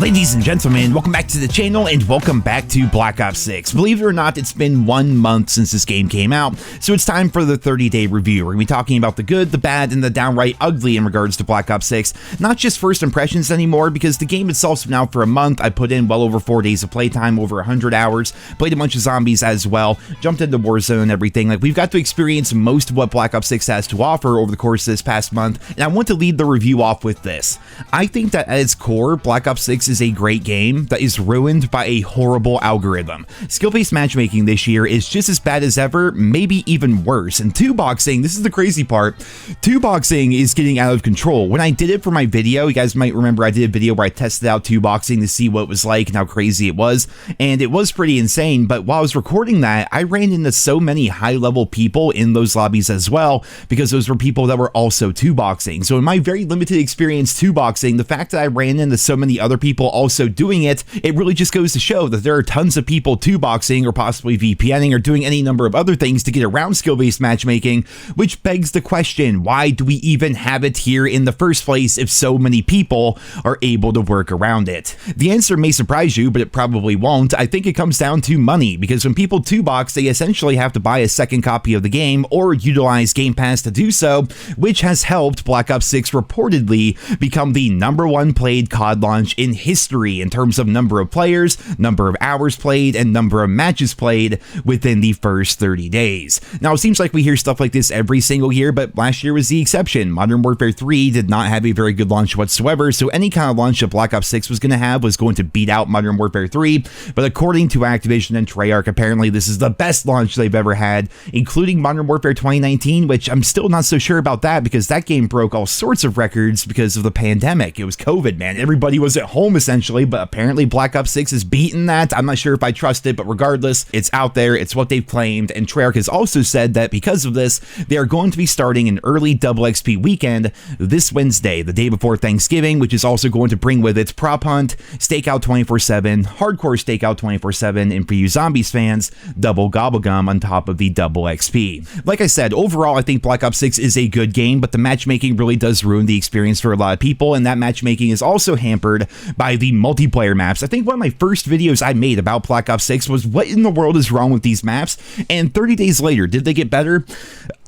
Ladies and gentlemen, welcome back to the channel and welcome back to Black Ops 6. Believe it or not, it's been 1 month since this game came out, so it's time for the 30-day review. We're going to be talking about the good, the bad, and the downright ugly in regards to Black Ops 6. Not just first impressions anymore, because the game itself's been out for a month. I put in well over 4 days of playtime, over 100 hours, played a bunch of zombies as well, jumped into Warzone and everything. Like, we've got to experience most of what Black Ops 6 has to offer over the course of this past month, and I want to lead the review off with this. I think that at its core, Black Ops 6 is a great game that is ruined by a horrible algorithm. Skill-based matchmaking this year is just as bad as ever, maybe even worse. And two-boxing, this is the crazy part, two-boxing is getting out of control. When I did it for my video, you guys might remember I did a video where I tested out two-boxing to see what it was like and how crazy it was, and it was pretty insane. But while I was recording that, I ran into so many high-level people in those lobbies as well, because those were people that were also two-boxing. So in my very limited experience two-boxing, the fact that I ran into so many other people also doing it really just goes to show that there are tons of people two-boxing or possibly VPNing or doing any number of other things to get around skill-based matchmaking, which begs the question, why do we even have it here in the first place if so many people are able to work around it? The answer may surprise you, but it probably won't. I think it comes down to money, because when people two-box, they essentially have to buy a second copy of the game or utilize Game Pass to do so, which has helped Black Ops 6 reportedly become the #1 played COD launch in history in terms of number of players, number of hours played, and number of matches played within the first 30 days. Now, it seems like we hear stuff like this every single year, but last year was the exception. Modern Warfare 3 did not have a very good launch whatsoever, so any kind of launch that Black Ops 6 was going to have was going to beat out Modern Warfare 3, but according to Activision and Treyarch, apparently this is the best launch they've ever had, including Modern Warfare 2019, which I'm still not so sure about that, because that game broke all sorts of records because of the pandemic. It was COVID, man. Everybody was at home essentially, but apparently Black Ops 6 has beaten that. I'm not sure if I trust it, but regardless, it's out there. It's what they've claimed, and Treyarch has also said that because of this, they are going to be starting an early double XP weekend this Wednesday, the day before Thanksgiving, which is also going to bring with it prop hunt, stakeout 24/7, hardcore stakeout 24/7, and for you zombies fans, double gobblegum on top of the double XP. Like I said, overall, I think Black Ops 6 is a good game, but the matchmaking really does ruin the experience for a lot of people, and that matchmaking is also hampered by the multiplayer maps. I think one of my first videos I made about Black Ops 6 was what in the world is wrong with these maps, and 30 days later, did they get better?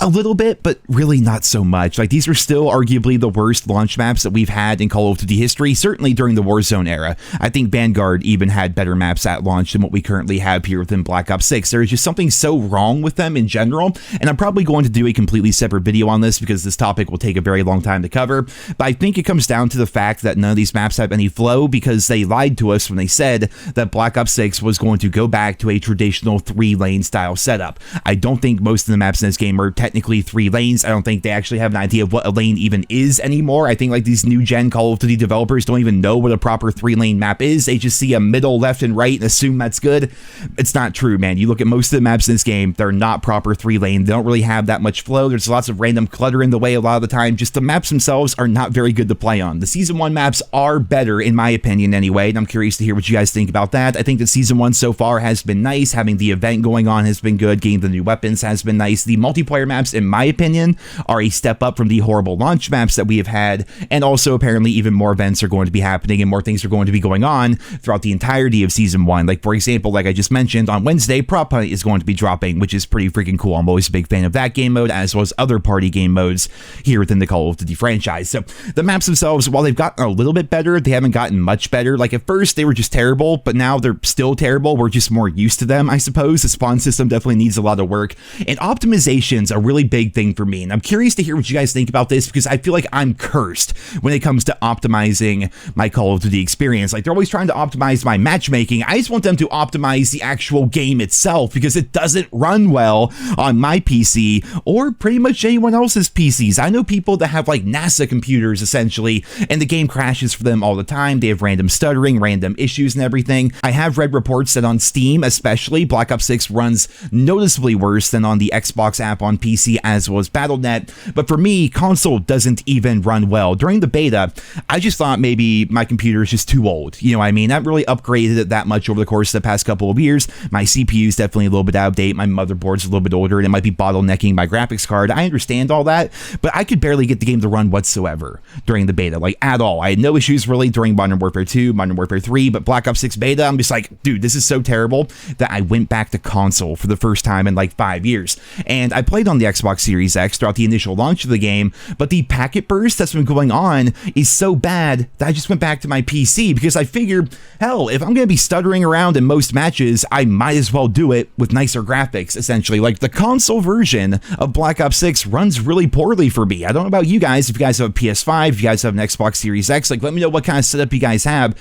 A little bit, but really not so much. Like, these are still arguably the worst launch maps that we've had in Call of Duty history, certainly during the Warzone era. I think Vanguard even had better maps at launch than what we currently have here within Black Ops 6. There is just something so wrong with them in general, and I'm probably going to do a completely separate video on this because this topic will take a very long time to cover, but I think it comes down to the fact that none of these maps have any flow, because they lied to us when they said that Black Ops 6 was going to go back to a traditional 3-lane style setup. I don't think most of the maps in this game are technically 3 lanes. I don't think they actually have an idea of what a lane even is anymore. I think like these new gen Call of Duty developers don't even know what a proper 3-lane map is. They just see a middle, left, and right and assume that's good. It's not true, man. You look at most of the maps in this game, they're not proper 3-lane. They don't really have that much flow. There's lots of random clutter in the way a lot of the time. Just the maps themselves are not very good to play on. The Season 1 maps are better, in my opinion anyway, and I'm curious to hear what you guys think about that. I think that Season 1 so far has been nice. Having the event going on has been good. Getting the new weapons has been nice. The multiplayer maps, in my opinion, are a step up from the horrible launch maps that we have had, and also apparently even more events are going to be happening and more things are going to be going on throughout the entirety of Season 1. Like, for example, like I just mentioned, on Wednesday, Prop Hunt is going to be dropping, which is pretty freaking cool. I'm always a big fan of that game mode, as well as other party game modes here within the Call of Duty franchise. So the maps themselves, while they've gotten a little bit better, they haven't gotten much better. Like, at first they were just terrible, but now they're still terrible. We're just more used to them, I suppose. The spawn system definitely needs a lot of work, and optimization's a really big thing for me, and I'm curious to hear what you guys think about this, because I feel like I'm cursed when it comes to optimizing my Call of Duty experience. Like, they're always trying to optimize my matchmaking. I just want them to optimize the actual game itself, because it doesn't run well on my PC or pretty much anyone else's PCs. I know people that have like NASA computers essentially, and the game crashes for them all the time. They have random stuttering, random issues and everything. I have read reports that on Steam especially, Black Ops 6 runs noticeably worse than on the Xbox app on PC as well as Battle.net, but for me, console doesn't even run well. During the beta, I just thought maybe my computer is just too old. You know what I mean? I haven't really upgraded it that much over the course of the past couple of years. My CPU is definitely a little bit out of date. My motherboard's a little bit older, and it might be bottlenecking my graphics card. I understand all that, but I could barely get the game to run whatsoever during the beta, like at all. I had no issues really during Modern Warfare Warfare 2, Modern Warfare 3, but Black Ops 6 beta, I'm just like, dude, this is so terrible that I went back to console for the first time in like 5 years. And I played on the Xbox Series X throughout the initial launch of the game, but the packet burst that's been going on is so bad that I just went back to my PC because I figured, hell, if I'm going to be stuttering around in most matches, I might as well do it with nicer graphics, essentially. Like, the console version of Black Ops 6 runs really poorly for me. I don't know about you guys, if you guys have a PS5, if you guys have an Xbox Series X, like, let me know what kind of setup you guys have.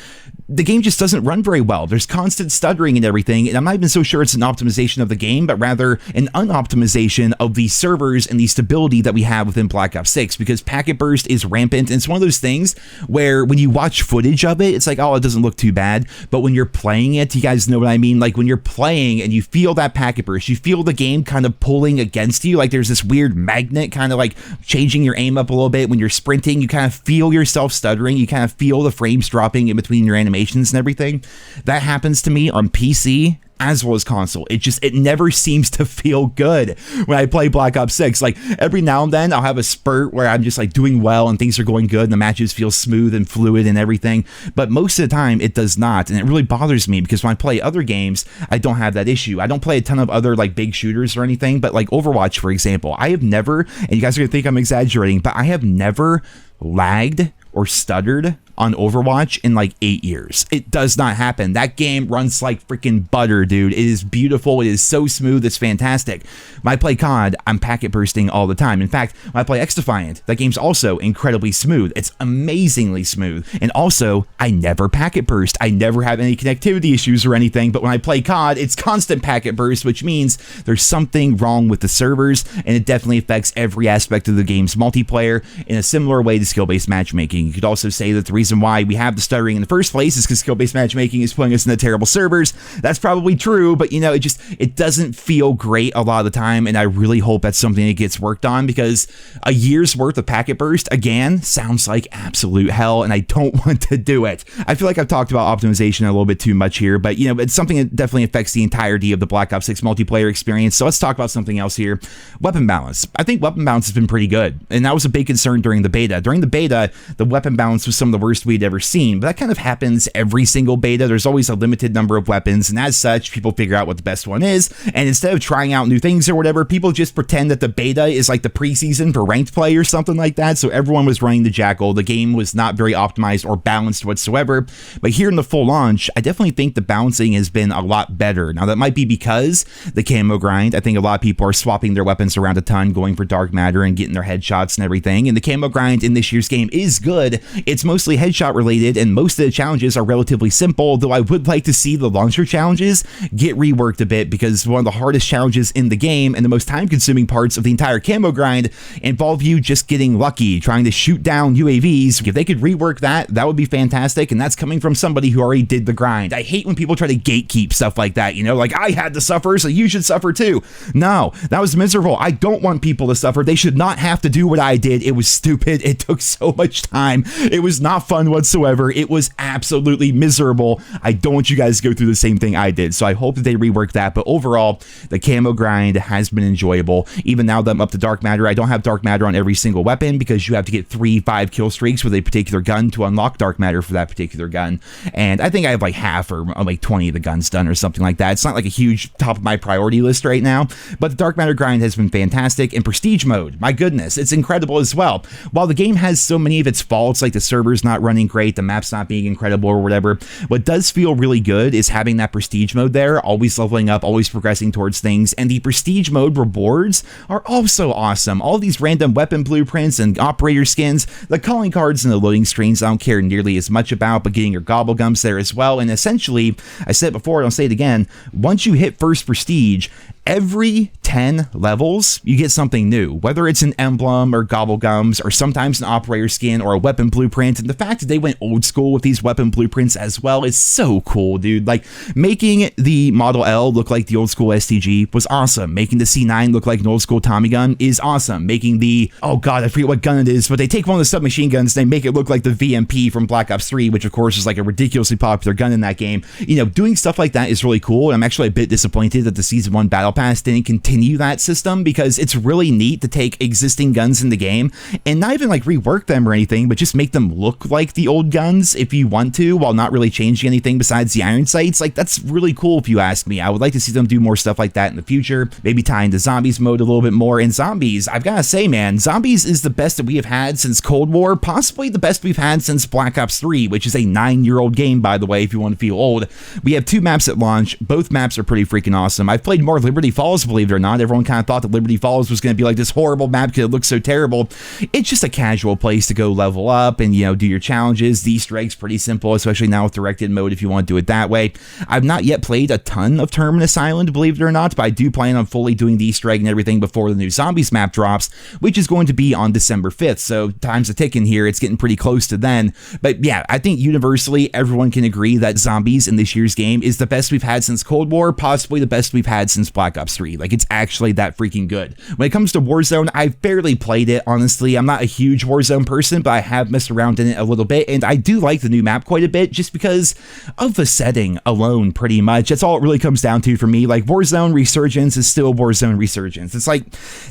The game just doesn't run very well. There's constant stuttering and everything, and I'm not even so sure it's an optimization of the game, but rather an unoptimization of the servers and the stability that we have within Black Ops 6, because packet burst is rampant, and it's one of those things where when you watch footage of it, it's like, oh, it doesn't look too bad, but when you're playing it, you guys know what I mean? Like, when you're playing and you feel that packet burst, you feel the game kind of pulling against you, like there's this weird magnet kind of like changing your aim up a little bit. When you're sprinting, you kind of feel yourself stuttering, you kind of feel the frames dropping in between your animations and everything. That happens to me on PC as well as console. It never seems to feel good when I play Black Ops 6. Like, every now and then I'll have a spurt where I'm just like doing well and things are going good and the matches feel smooth and fluid and everything, but most of the time it does not, and it really bothers me because when I play other games, I don't have that issue. I don't play a ton of other like big shooters or anything, but like Overwatch, for example, I have never, and you guys are gonna think I'm exaggerating, but I have never lagged or stuttered on Overwatch in like 8 years. It does not happen. That game runs like freaking butter, dude. It is beautiful. It is so smooth. It's fantastic. When I play COD, I'm packet bursting all the time. In fact, when I play X-Defiant, that game's also incredibly smooth. It's amazingly smooth. And also, I never packet burst. I never have any connectivity issues or anything, but when I play COD, it's constant packet burst, which means there's something wrong with the servers, and it definitely affects every aspect of the game's multiplayer in a similar way to skill-based matchmaking. You could also say that the reason why we have the stuttering in the first place is because skill-based matchmaking is putting us in the terrible servers. That's probably true, but you know, it doesn't feel great a lot of the time, and I really hope that's something that gets worked on, because a year's worth of packet burst, again, sounds like absolute hell, and I don't want to do it. I feel like I've talked about optimization a little bit too much here, but you know, it's something that definitely affects the entirety of the Black Ops 6 multiplayer experience, so let's talk about something else here. Weapon balance. I think weapon balance has been pretty good, and that was a big concern during the beta. During the beta, the weapon balance was some of the worst we'd ever seen, but that kind of happens every single beta. There's always a limited number of weapons, and as such, people figure out what the best one is, and instead of trying out new things or whatever, people just pretend that the beta is like the preseason for ranked play or something like that, so everyone was running the Jackal. The game was not very optimized or balanced whatsoever, but here in the full launch, I definitely think the balancing has been a lot better. Now, that might be because the camo grind. I think a lot of people are swapping their weapons around a ton, going for dark matter and getting their headshots and everything, and the camo grind in this year's game is good. It's mostly headshot related, and most of the challenges are relatively simple, though I would like to see the launcher challenges get reworked a bit, because one of the hardest challenges in the game and the most time-consuming parts of the entire camo grind involve you just getting lucky, trying to shoot down UAVs. If they could rework that, that would be fantastic, and that's coming from somebody who already did the grind. I hate when people try to gatekeep stuff like that, you know, like, I had to suffer, so you should suffer too. No, that was miserable. I don't want people to suffer. They should not have to do what I did. It was stupid. It took so much time. It was not fun whatsoever. It was absolutely miserable. I don't want you guys to go through the same thing I did, so I hope that they rework that, but overall, the camo grind has been enjoyable. Even now that I'm up to dark matter, I don't have dark matter on every single weapon, because you have to get 3 5-kill streaks with a particular gun to unlock dark matter for that particular gun, and I think I have like half or like 20 of the guns done or something like that. It's not like a huge top of my priority list right now, but the dark matter grind has been fantastic. In prestige mode, my goodness, it's incredible as well. While the game has so many of its faults, like the server's not running great, the map's not being incredible or whatever, what does feel really good is having that prestige mode there, always leveling up, always progressing towards things, and the prestige mode rewards are also awesome. All these random weapon blueprints and operator skins, the calling cards and the loading screens I don't care nearly as much about, but getting your gobblegums there as well, and essentially, I said it before, I'll say it again, once you hit first prestige, every 10 levels, you get something new, whether it's an emblem or gobblegums or sometimes an operator skin or a weapon blueprint. And the fact that they went old school with these weapon blueprints as well is so cool, dude. Like, making the Model L look like the old school STG was awesome. Making the C9 look like an old school Tommy gun is awesome. Making the, oh god, I forget what gun it is, but they take one of the submachine guns and they make it look like the VMP from Black Ops 3, which of course is like a ridiculously popular gun in that game. You know, doing stuff like that is really cool, and I'm actually a bit disappointed that the Season 1 Battle Pass didn't continue that system, because it's really neat to take existing guns in the game and not even like rework them or anything, but just make them look like the old guns if you want to, while not really changing anything besides the iron sights. Like, that's really cool if you ask me. I would like to see them do more stuff like that in the future, maybe tie into zombies mode a little bit more. And zombies, I've got to say, man, zombies is the best that we have had since Cold War, possibly the best we've had since Black Ops 3, which is a 9-year-old game, by the way, if you want to feel old. We have 2 maps at launch. Both maps are pretty freaking awesome. I've played more Liberty Falls, believe it or not. Everyone kind of thought that Liberty Falls was going to be like this horrible map because it looks so terrible. It's just a casual place to go level up and, you know, do your challenges. The Easter eggs pretty simple, especially now with directed mode if you want to do it that way. I've not yet played a ton of Terminus Island, believe it or not, but I do plan on fully doing the Easter egg and everything before the new Zombies map drops, which is going to be on December 5th. So time's a ticking here. It's getting pretty close to then. But yeah, I think universally everyone can agree that Zombies in this year's game is the best we've had since Cold War, possibly the best we've had since Black Ops 3. Like, it's actually that freaking good. When it comes to Warzone, I've barely played it, honestly. I'm not a huge Warzone person, but I have messed around in it a little bit, and I do like the new map quite a bit just because of the setting alone, pretty much. That's all it really comes down to for me. Like, Warzone Resurgence is still Warzone Resurgence. It's like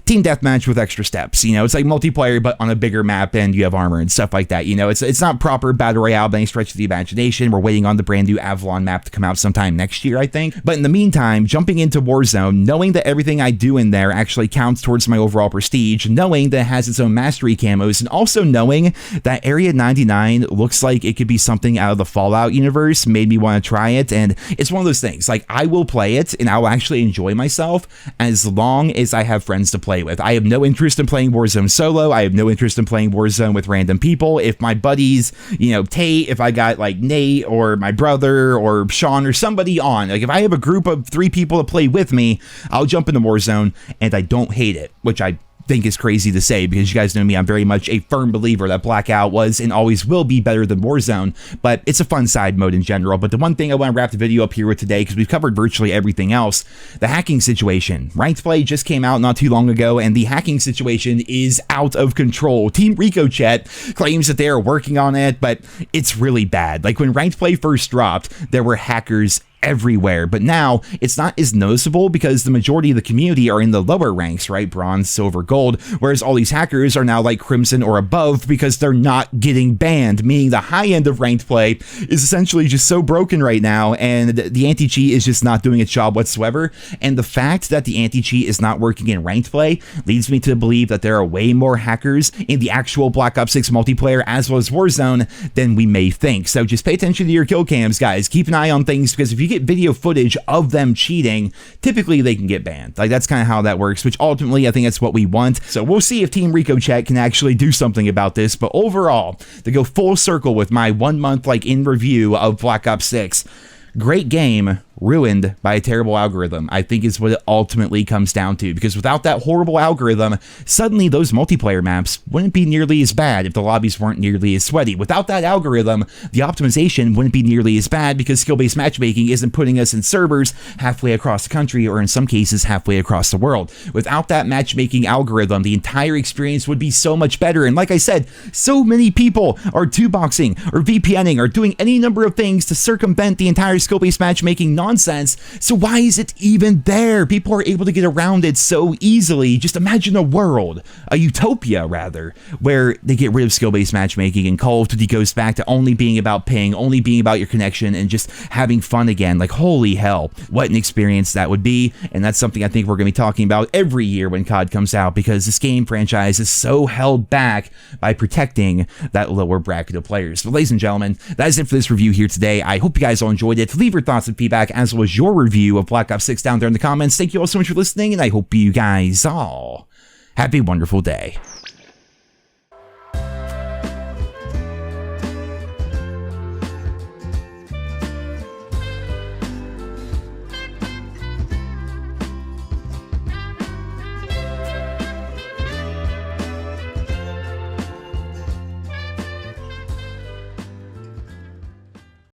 team deathmatch with extra steps, you know? It's like multiplayer, but on a bigger map, and you have armor and stuff like that, you know? It's not proper Battle Royale by any stretch of the imagination. We're waiting on the brand new Avalon map to come out sometime next year, I think. But in the meantime, jumping into Warzone, knowing that everything I do in there actually counts towards my overall prestige, knowing that it has its own mastery camos, and also knowing that Area 99 looks like it could be something out of the Fallout universe, made me want to try it. And it's one of those things, like, I will play it and I'll actually enjoy myself as long as I have friends to play with. I have no interest in playing Warzone solo. I have no interest in playing Warzone with random people. If my buddies, you know, Tate, if I got like Nate or my brother or Sean or somebody on, like, if I have a group of 3 people to play with me, I'll jump into Warzone, and I don't hate it, which I think is crazy to say, because you guys know me, I'm very much a firm believer that Blackout was and always will be better than Warzone, but it's a fun side mode in general. But the one thing I want to wrap the video up here with today, because we've covered virtually everything else, the hacking situation. Ranked Play just came out not too long ago, and the hacking situation is out of control. Team Rico Chat claims that they are working on it, but it's really bad. Like, when Ranked Play first dropped, there were hackers everywhere, but now it's not as noticeable because the majority of the community are in the lower ranks, right? Bronze, silver, gold, whereas all these hackers are now like crimson or above because they're not getting banned, meaning the high end of ranked play is essentially just so broken right now, and the anti-cheat is just not doing its job whatsoever. And the fact that the anti-cheat is not working in ranked play leads me to believe that there are way more hackers in the actual Black Ops 6 multiplayer as well as Warzone than we may think. So just pay attention to your kill cams, guys. Keep an eye on things, because if you get video footage of them cheating, typically they can get banned. Like, that's kind of how that works, which ultimately I think that's what we want. So we'll see if Team Rico Chat can actually do something about this. But overall, to go full circle with my 1 month like in review of Black Ops 6, great game ruined by a terrible algorithm, I think is what it ultimately comes down to, because without that horrible algorithm, suddenly those multiplayer maps wouldn't be nearly as bad if the lobbies weren't nearly as sweaty. Without that algorithm, the optimization wouldn't be nearly as bad because skill-based matchmaking isn't putting us in servers halfway across the country, or in some cases halfway across the world. Without that matchmaking algorithm, the entire experience would be so much better. And like I said, so many people are 2-boxing or VPNing or doing any number of things to circumvent the entire skill-based matchmaking nonsense. So why is it even there? People are able to get around it so easily. Just imagine a world, a utopia rather, where they get rid of skill-based matchmaking and Call of Duty goes back to only being about ping, only being about your connection, and just having fun again. Like, holy hell, what an experience that would be. And that's something I think we're going to be talking about every year when COD comes out, because this game franchise is so held back by protecting that lower bracket of players. But ladies and gentlemen, that is it for this review here today. I hope you guys all enjoyed it. Leave your thoughts and feedback as well as your review of Black Ops 6 down there in the comments. Thank you all so much for listening, and I hope you guys all have a wonderful day.